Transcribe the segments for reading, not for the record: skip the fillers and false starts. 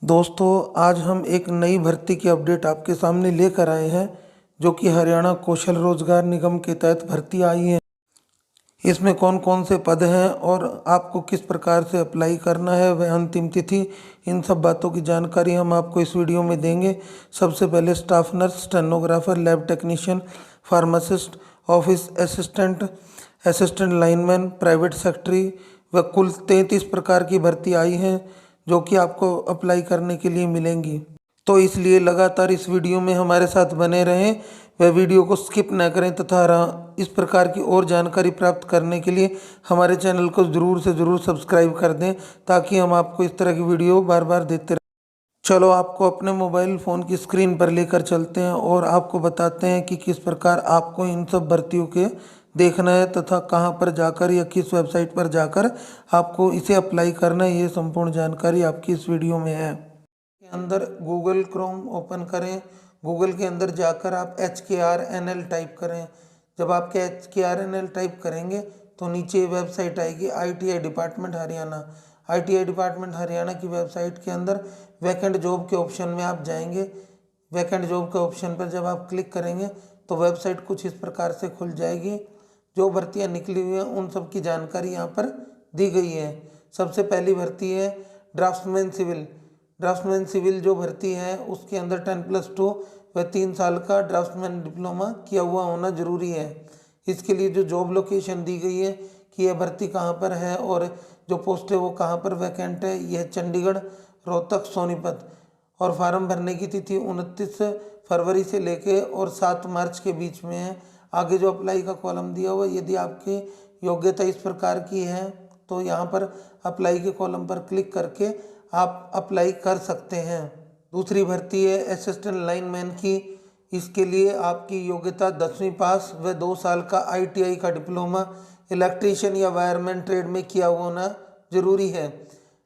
दोस्तों, आज हम एक नई भर्ती की अपडेट आपके सामने लेकर आए हैं जो कि हरियाणा कौशल रोजगार निगम के तहत भर्ती आई है। इसमें कौन कौन से पद हैं और आपको किस प्रकार से अप्लाई करना है, वह अंतिम तिथि, इन सब बातों की जानकारी हम आपको इस वीडियो में देंगे। सबसे पहले staff nurse, stenographer, lab technician, pharmacist, office assistant, assistant lineman, private secretary व कुल 33 प्रकार की भर्ती आई हैं जो कि आपको अप्लाई करने के लिए मिलेंगी। तो इसलिए लगातार इस वीडियो में हमारे साथ बने रहें, वह वीडियो को स्किप न करें तथा इस प्रकार की और जानकारी प्राप्त करने के लिए हमारे चैनल को ज़रूर से ज़रूर सब्सक्राइब कर दें ताकि हम आपको इस तरह की वीडियो बार बार देते रहें। चलो आपको अपने मोबाइल फ़ोन की स्क्रीन पर लेकर चलते हैं और आपको बताते हैं कि किस प्रकार आपको इन सब भर्तियों के देखना है तथा कहां पर जाकर या किस वेबसाइट पर जाकर आपको इसे अप्लाई करना है। ये संपूर्ण जानकारी आपकी इस वीडियो में है। के अंदर गूगल क्रोम ओपन करें। गूगल के अंदर जाकर आप HKRNL टाइप करें। जब आपके HKRNL टाइप करेंगे तो नीचे वेबसाइट आएगी ITI department Haryana. ITI department Haryana की वेबसाइट के अंदर वैकेंट जॉब के ऑप्शन में आप जाएंगे। वैकेंट जॉब के ऑप्शन पर जब आप क्लिक करेंगे तो वेबसाइट कुछ इस प्रकार से खुल जाएगी। जो भर्तियां निकली हुई हैं उन सब की जानकारी यहाँ पर दी गई है। सबसे पहली भर्ती है ड्राफ्ट्समैन सिविल। ड्राफ्ट्समैन सिविल जो भर्ती है उसके अंदर 10+2 व 3 साल का ड्राफ्ट्समैन डिप्लोमा किया हुआ होना जरूरी है। इसके लिए जो जॉब लोकेशन दी गई है कि यह भर्ती कहाँ पर है और जो पोस्ट है वो कहाँ पर वैकेंट है, यह चंडीगढ़, रोहतक, सोनीपत। और फार्म भरने की तिथि 29 फरवरी से लेके और 7 मार्च के बीच में है। आगे जो अप्लाई का कॉलम दिया हुआ, यदि आपकी योग्यता इस प्रकार की है तो यहाँ पर अप्लाई के कॉलम पर क्लिक करके आप अप्लाई कर सकते हैं। दूसरी भर्ती है असिस्टेंट लाइनमैन की। इसके लिए आपकी योग्यता 10वीं पास व 2 साल का ITI का डिप्लोमा इलेक्ट्रीशियन या वायरमैन ट्रेड में किया हुआ होना जरूरी है।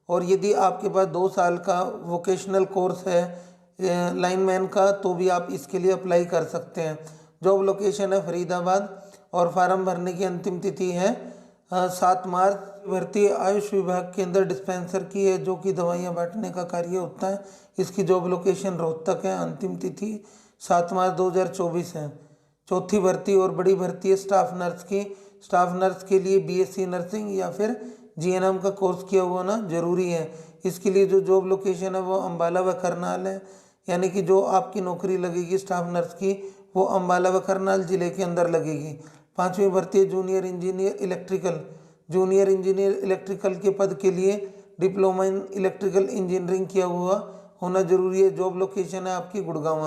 और यदि आपके पास 2 साल का वोकेशनल कोर्स है लाइनमैन का तो भी आप इसके लिए अप्लाई कर सकते हैं। जॉब लोकेशन है फरीदाबाद और फार्म भरने की अंतिम तिथि है 7 मार्च। भर्ती आयुष विभाग के अंदर डिस्पेंसर की है जो कि दवाइयाँ बांटने का कार्य होता है। इसकी जॉब लोकेशन रोहतक है। अंतिम तिथि 7 मार्च 2024 है। चौथी भर्ती और बड़ी भर्ती है स्टाफ नर्स की। स्टाफ नर्स के लिए BSc नर्सिंग या फिर GNM का कोर्स किया हुआ होना जरूरी है। इसके लिए जो जॉब लोकेशन है वो अम्बाला व करनाल है, यानी कि जो आपकी नौकरी लगेगी स्टाफ नर्स की वो अम्बाला व करनाल जिले के अंदर लगेगी। पांचवी भर्ती है junior engineer electrical. Junior engineer electrical के पद के लिए डिप्लोमा इन इलेक्ट्रिकल इंजीनियरिंग किया हुआ होना जरूरी है। जॉब लोकेशन है आपकी गुड़गांव।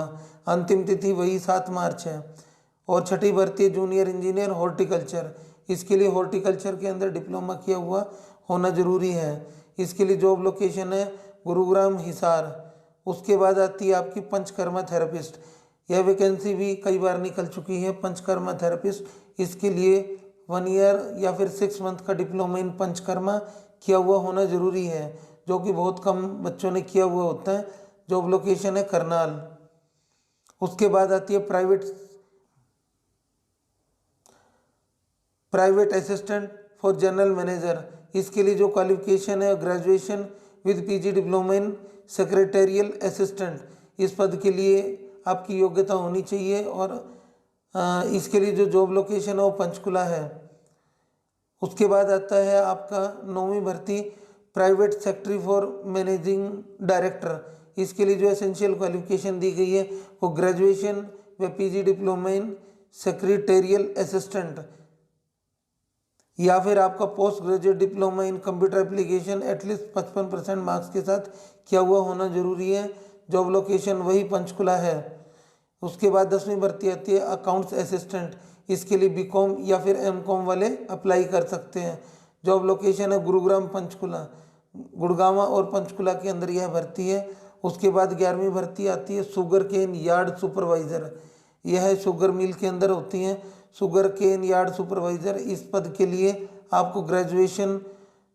अंतिम तिथि वही 7 मार्च है। और छठी भर्ती है जूनियर इंजीनियर हॉर्टिकल्चर। इसके लिए हॉर्टिकल्चर के अंदर डिप्लोमा किया हुआ होना जरूरी है। इसके लिए जॉब लोकेशन है गुरुग्राम, हिसार। उसके बाद आती है आपकी पंचकर्मा थेरेपिस्ट। यह वैकेंसी भी कई बार निकल चुकी है पंचकर्मा थेरेपिस्ट। इसके लिए 1 ईयर या फिर 6 मंथ का डिप्लोमा इन पंचकर्मा किया हुआ होना जरूरी है, जो कि बहुत कम बच्चों ने किया हुआ होता है। जॉब लोकेशन है करनाल। उसके बाद आती है private assistant for general manager. इसके लिए जो क्वालिफिकेशन है graduation with PG diploma in secretarial assistant. इस पद के लिए आपकी योग्यता होनी चाहिए। और इसके लिए जो जॉब लोकेशन है वो पंचकुला है। उसके बाद आता है आपका 9वीं भर्ती private secretary for managing director. इसके लिए जो एसेंशियल क्वालिफिकेशन दी गई है वो ग्रेजुएशन व PG diploma in secretarial assistant या फिर आपका post graduate diploma in computer application at least 55% marks के साथ किया हुआ होना जरूरी है। जॉब लोकेशन वही पंचकुला है। उसके बाद 10वीं भर्ती आती है अकाउंट्स असिस्टेंट। इसके लिए BCom या फिर MCom वाले अप्लाई कर सकते हैं। जॉब लोकेशन है गुरुग्राम, पंचकुला, गुड़गांव और पंचकुला के अंदर यह भर्ती है। उसके बाद 11वीं भर्ती आती है शुगर केन यार्ड सुपरवाइजर। यह शुगर मिल के अंदर होती हैं शुगर केन यार्ड सुपरवाइजर। इस पद के लिए आपको graduation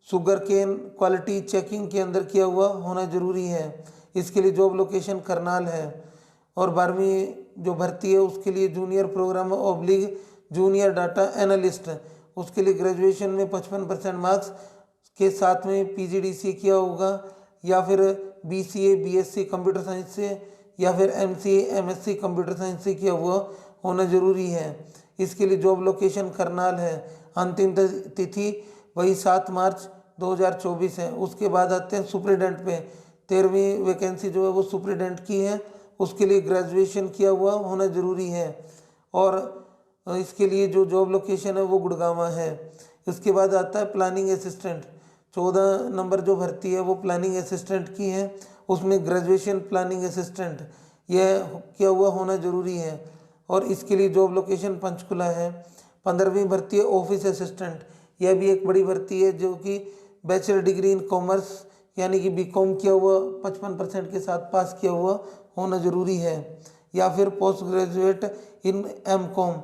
sugar cane quality checking के अंदर किया हुआ होना जरूरी है। इसके लिए जॉब लोकेशन करनाल है। और 12वीं जो भर्ती है उसके लिए junior programme oblique junior data analyst. उसके लिए ग्रेजुएशन में 55% मार्क्स के साथ में PGDC किया होगा या फिर BCA BSc कंप्यूटर साइंस से या फिर MCA MSc कंप्यूटर साइंस से किया हुआ होना ज़रूरी है। इसके लिए जॉब लोकेशन करनाल है। अंतिम तिथि वही 7 मार्च 2024 है। उसके बाद आते हैं सुप्रीडेंट पे। 13वीं वैकेंसी जो है वो सुप्रीडेंट की है। उसके लिए ग्रेजुएशन किया हुआ होना ज़रूरी है और इसके लिए जो जॉब लोकेशन है वो गुड़गांव है। उसके बाद आता है प्लानिंग असिस्टेंट। 14 नंबर जो भर्ती है वो प्लानिंग असिस्टेंट की है। उसमें ग्रेजुएशन प्लानिंग असिस्टेंट यह किया हुआ होना ज़रूरी है और इसके लिए जॉब लोकेशन पंचकुला है। 15वीं भर्ती है ऑफिस असिस्टेंट। यह भी एक बड़ी भर्ती है जो कि बैचलर डिग्री इन कॉमर्स यानी कि बीकॉम किया हुआ 55% के साथ पास किया हुआ होना ज़रूरी है या फिर पोस्ट ग्रेजुएट इन MCOM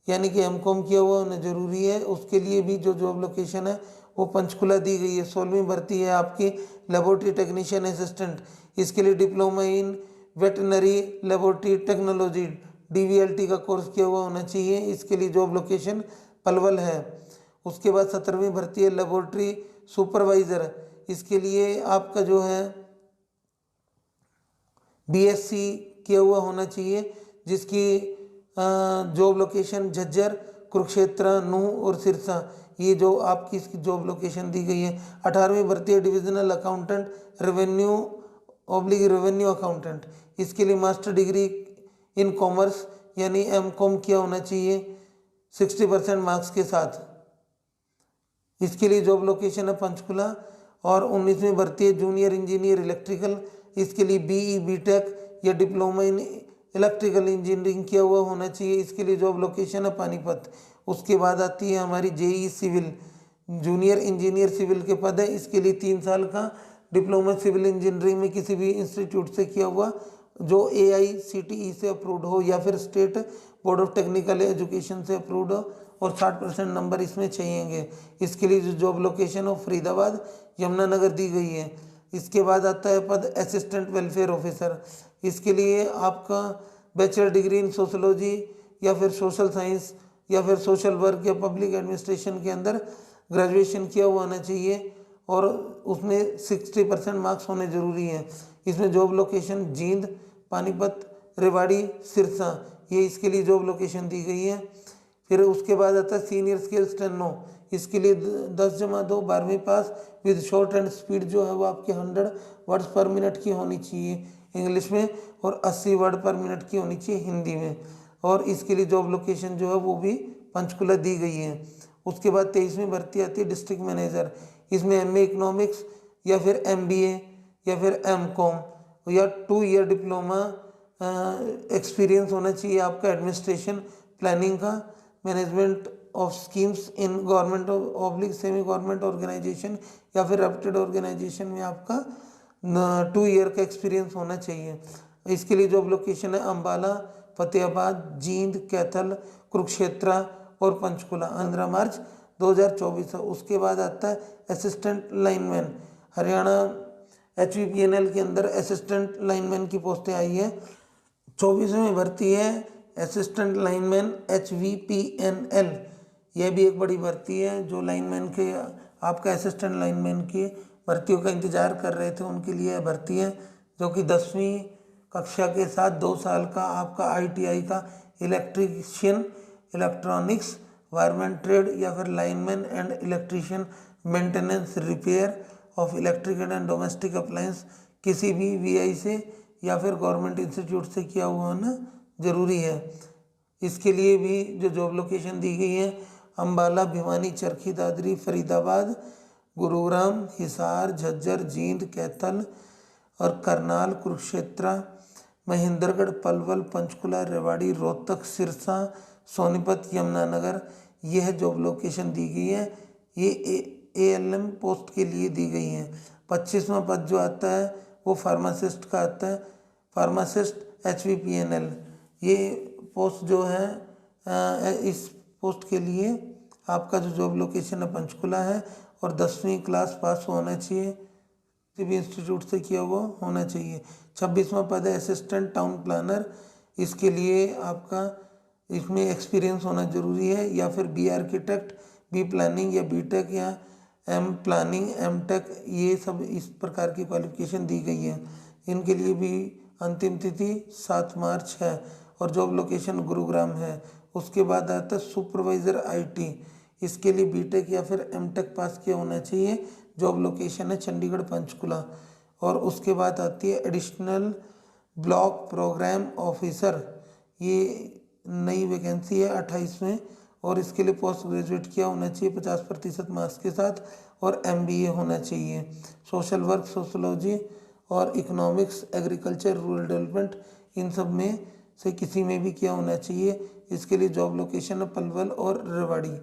यानी कि MCOM किया हुआ होना ज़रूरी है। उसके लिए भी जो जॉब लोकेशन है वो पंचकुला दी गई है। 16वीं भर्ती है आपकी लेबोरेटरी टेक्नीशियन असिस्टेंट। इसके लिए diploma in veterinary laboratory technology DVLT का कोर्स किया हुआ होना चाहिए। इसके लिए जॉब लोकेशन पलवल है। उसके बाद 17वीं भर्ती है लेबोरेटरी सुपरवाइज़र। इसके लिए आपका जो है BSc किया हुआ होना चाहिए जिसकी जॉब लोकेशन झज्जर, कुरुक्षेत्र, नूह और सिरसा ये जो आपकी इसकी जॉब लोकेशन दी गई है। 18वीं भर्ती है डिविजनल अकाउंटेंट रेवेन्यू अकाउंटेंट। इसके लिए मास्टर डिग्री इन कॉमर्स यानी MCOM किया होना चाहिए 60% मार्क्स के साथ। इसके लिए जॉब लोकेशन है पंचकुला। और 19वीं भर्ती है जूनियर इंजीनियर इलेक्ट्रिकल। इसके लिए BE BTech या डिप्लोमा इन इलेक्ट्रिकल इंजीनियरिंग किया हुआ होना चाहिए। इसके लिए जॉब लोकेशन है पानीपत। उसके बाद आती है हमारी JEE civil. Junior engineer civil के पद है। इसके लिए 3 साल का डिप्लोमा सिविल इंजीनियरिंग में किसी भी इंस्टीट्यूट से किया हुआ जो AICTE से अप्रूव्ड हो या फिर state board of technical education से अप्रूव्ड हो और 60% नंबर इसमें चाहिएंगे। इसके लिए जो जॉब लोकेशन हो फरीदाबाद यमुनानगर दी गई है। इसके बाद आता है पद असिस्टेंट वेलफेयर ऑफिसर। इसके लिए आपका बैचलर डिग्री इन सोशोलॉजी या फिर सोशल साइंस या फिर सोशल वर्क या पब्लिक एडमिनिस्ट्रेशन के अंदर ग्रेजुएशन किया हुआ होना चाहिए और उसमें 60% मार्क्स होने ज़रूरी हैं। इसमें जॉब लोकेशन जींद, पानीपत, रेवाड़ी, सिरसा ये इसके लिए जॉब लोकेशन दी गई है। फिर उसके बाद आता है सीनियर स्किल स्टेनो। इसके लिए 10+2 12वीं पास विद शॉर्ट एंड स्पीड जो है वो आपके 100 वर्ड्स पर मिनट की होनी चाहिए इंग्लिश में और 80 वर्ड पर मिनट की होनी चाहिए हिंदी में। और इसके लिए जॉब लोकेशन जो है वो भी पंचकुला दी गई है। उसके बाद 23वीं भर्ती आती है डिस्ट्रिक्ट मैनेजर। इसमें MA इकोनॉमिक्स या फिर MBA या फिर MCOM या 2 ईयर डिप्लोमा एक्सपीरियंस होना चाहिए आपका एडमिनिस्ट्रेशन प्लानिंग का, management of schemes in government oblique semi government organisation या फिर रेप्यूटेड ऑर्गेनाइजेशन में आपका 2 ईयर का एक्सपीरियंस होना चाहिए। इसके लिए जॉब लोकेशन है अम्बाला, फतेहाबाद, जींद, कैथल, कुरुक्षेत्र और पंचकुला। 15 मार्च 2024 है। उसके बाद आता है असिस्टेंट लाइनमैन। हरियाणा HVPNL के अंदर असिस्टेंट लाइनमैन की पोस्टें आई है। 24वीं भर्ती है असिस्टेंट लाइनमैन HVPNL। यह भी एक बड़ी भर्ती है जो लाइनमैन के आपका असिस्टेंट लाइनमैन की भर्तियों का इंतजार कर रहे थे उनके लिए भर्ती है जो कि 10वीं कक्षा के साथ 2 साल का आपका ITI का इलेक्ट्रीशियन, इलेक्ट्रॉनिक्स, वायरमैन ट्रेड या फिर lineman and electrician maintenance repair of electrical and domestic appliance किसी भी VI से या फिर गवर्नमेंट इंस्टीट्यूट से किया हुआ होना जरूरी है। इसके लिए भी जो जॉब लोकेशन दी गई है अम्बाला, भिवानी, चरखी दादरी, फरीदाबाद, गुरुग्राम, हिसार, झज्जर, जींद, कैथल और करनाल, कुरुक्षेत्र, महेंद्रगढ़, पलवल, पंचकुला, रेवाड़ी, रोहतक, सिरसा, सोनीपत, यमुनानगर यह जॉब लोकेशन दी गई है। ये ALM पोस्ट के लिए दी गई हैं। 25वां पद जो आता है वो फार्मासिस्ट का आता है, फार्मासिस्ट HVPNL। ये पोस्ट जो है इस पोस्ट के लिए आपका जो जॉब लोकेशन है पंचकुला है और 10वीं क्लास पास होना चाहिए, किसी भी इंस्टीट्यूट से किया हुआ होना चाहिए। 26वां पद है असिस्टेंट टाउन प्लानर। इसके लिए आपका इसमें एक्सपीरियंस होना जरूरी है या फिर B आर्किटेक्ट, B प्लानिंग या BTech या एम प्लानिंग, एम टेक, ये सब इस प्रकार की क्वालिफिकेशन दी गई है। इनके लिए भी अंतिम तिथि 7 मार्च है और जॉब लोकेशन गुरुग्राम है। उसके बाद आता है सुपरवाइज़र आईटी, इसके लिए बीटेक या फिर एमटेक पास किया होना चाहिए। जॉब लोकेशन है चंडीगढ़ पंचकुला। और उसके बाद आती है एडिशनल ब्लॉक प्रोग्राम ऑफिसर, ये नई वैकेंसी है 28 में और इसके लिए पोस्ट ग्रेजुएट किया होना चाहिए 50% मार्क्स के साथ और एमबीए होना चाहिए। सोशल वर्क, सोशोलॉजी और इकोनॉमिक्स, एग्रीकल्चर, रूरल डेवलपमेंट, इन सब में से किसी में भी किया होना चाहिए। इसके लिए जॉब लोकेशन है पलवल और रेवाड़ी।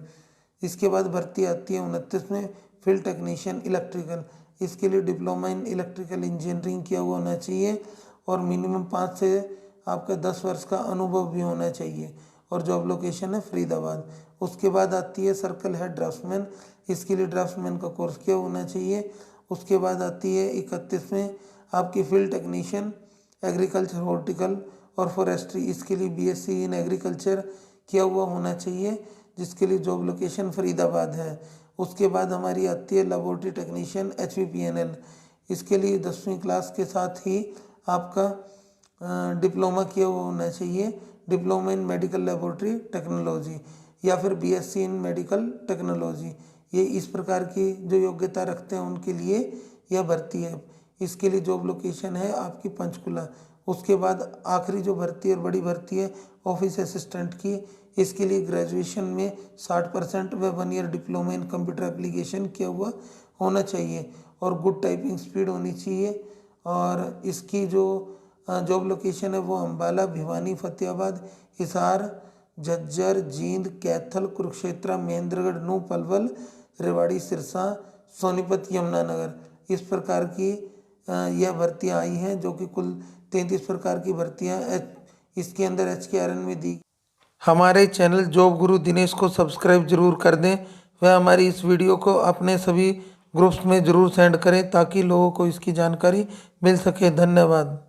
इसके बाद भर्ती आती है 29 में फील्ड टेक्नीशियन इलेक्ट्रिकल, इसके लिए डिप्लोमा इन इलेक्ट्रिकल इंजीनियरिंग किया हुआ होना चाहिए और मिनिमम 5 से आपका 10 वर्ष का अनुभव भी होना चाहिए और जॉब लोकेशन है फरीदाबाद। उसके बाद आती है सर्कल हेड ड्राफ्ट्समैन, इसके लिए ड्राफ्ट्समैन का कोर्स किया होना चाहिए। उसके बाद आती है 31 में आपकी फील्ड टेक्नीशियन एग्रीकल्चर, हॉर्टिकल और फॉरेस्ट्री, इसके लिए बीएससी इन एग्रीकल्चर किया हुआ होना चाहिए, जिसके लिए जॉब लोकेशन फरीदाबाद है। उसके बाद हमारी आती है लेबोरेटरी टेक्नीशियन HVPNL, इसके लिए 10वीं क्लास के साथ ही आपका डिप्लोमा किया हुआ होना चाहिए, diploma in medical laboratory technology या फिर बीएससी इन मेडिकल टेक्नोलॉजी। ये इस प्रकार की जो योग्यता रखते हैं उनके लिए यह भर्ती है। इसके लिए जॉब लोकेशन है आपकी पंचकुला। उसके बाद आखिरी जो भर्ती है और बड़ी भर्ती है ऑफिस असिस्टेंट की, इसके लिए ग्रेजुएशन में 60% व 1 year diploma in computer application किया हुआ होना चाहिए और गुड टाइपिंग स्पीड होनी चाहिए। और इसकी जो जॉब लोकेशन है वो अम्बाला, भिवानी, फतेहाबाद, हिसार, झज्जर, जींद, कैथल, कुरुक्षेत्र, महेंद्रगढ़, नूह, पलवल, रेवाड़ी, सिरसा, सोनीपत, यमुनानगर, इस प्रकार की यह भर्तियां आई हैं, जो कि कुल 33 प्रकार की भर्तियां इसके अंदर HKRN में दी। हमारे चैनल जॉब गुरु दिनेश को सब्सक्राइब जरूर कर दें व हमारी इस वीडियो को अपने सभी ग्रुप्स में ज़रूर सेंड करें ताकि लोगों को इसकी जानकारी मिल सके। धन्यवाद।